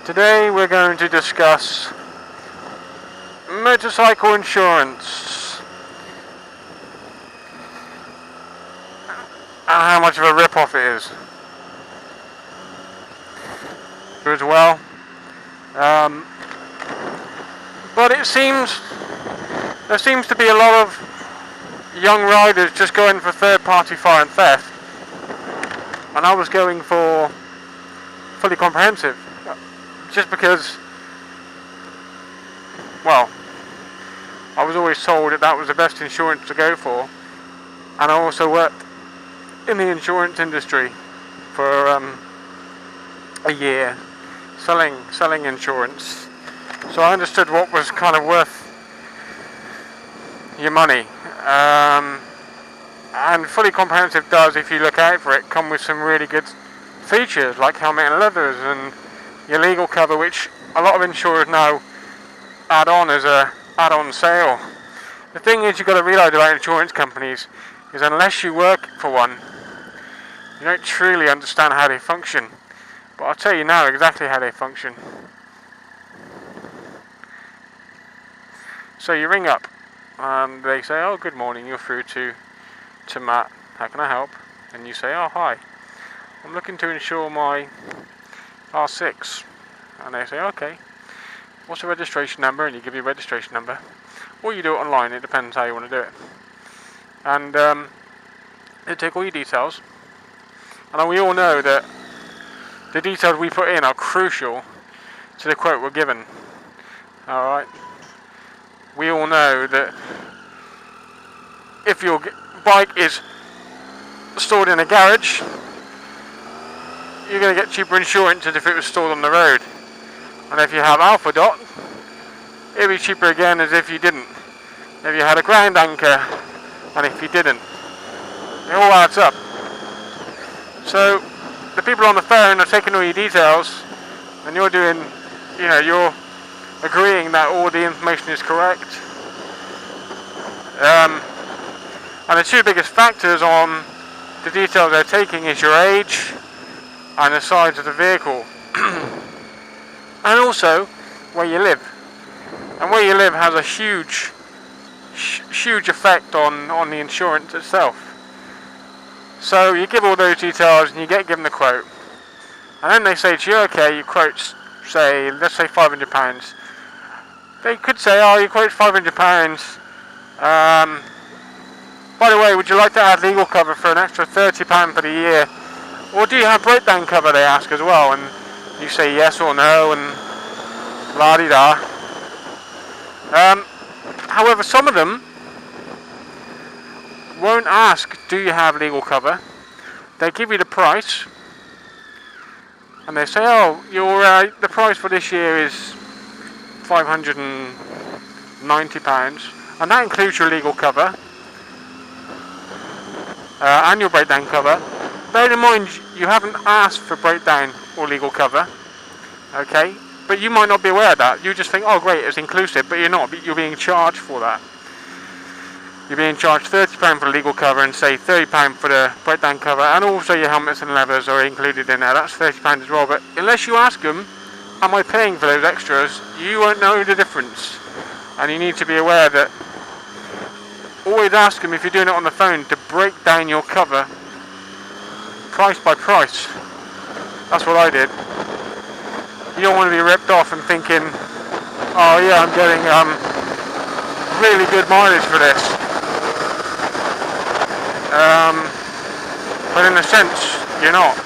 Today we're going to discuss motorcycle insurance and how much of a rip-off it is as well. But there seems to be a lot of young riders just going for third-party fire and theft, and I was going for fully comprehensive, just because, well, I was always told that was the best insurance to go for, and I also worked in the insurance industry for a year selling insurance, so I understood what was kind of worth your money. And fully comprehensive does, if you look out for it, come with some really good features like helmet and leathers and your legal cover, which a lot of insurers now add on as a add-on sale. The thing is, you've got to realise about insurance companies is unless you work for one, you don't truly understand how they function. But I'll tell you now exactly how they function. So you ring up and they say, "Oh, good morning, you're through to Matt, how can I help?" And you say, "Oh, hi, I'm looking to insure my R6." And they say, "Okay, what's the registration number?" And you give your registration number. Or you do it online, it depends how you want to do it. And they take all your details. And we all know that the details we put in are crucial to the quote we're given. Alright? We all know that if your bike is stored in a garage, you're going to get cheaper insurance as if it was stored on the road. And if you have Alpha Dot, it'll be cheaper again as if you didn't. If you had a ground anchor, and if you didn't. It all adds up. So, the people on the phone are taking all your details, and you're doing, you're agreeing that all the information is correct. And the two biggest factors on the details they're taking is your age and the size of the vehicle. And also where you live. And where you live has a huge effect on the insurance itself. So you give all those details and you get given the quote. And then they say to you, okay, your quote's, let's say £500. They could say, oh, your quote's £500. By the way, would you like to add legal cover for an extra £30 for the year? Or do you have breakdown cover, they ask as well. And you say yes or no and la-di-da. However, some of them won't ask, do you have legal cover? They give you the price, and they say, oh, the price for this year is £590, and that includes your legal cover and your breakdown cover. Bear in mind, you haven't asked for breakdown or legal cover, okay? But you might not be aware of that. You just think, oh great, it's inclusive, but you're not. You're being charged for that. You're being charged £30 for the legal cover and say £30 for the breakdown cover, and also your helmets and leathers are included in there. That's £30 as well. But unless you ask them, am I paying for those extras, you won't know the difference. And you need to be aware that always ask them, if you're doing it on the phone, to break down your cover price by price. That's what I did. You don't want to be ripped off and thinking, oh yeah, I'm getting really good mileage for this. But in a sense, you're not,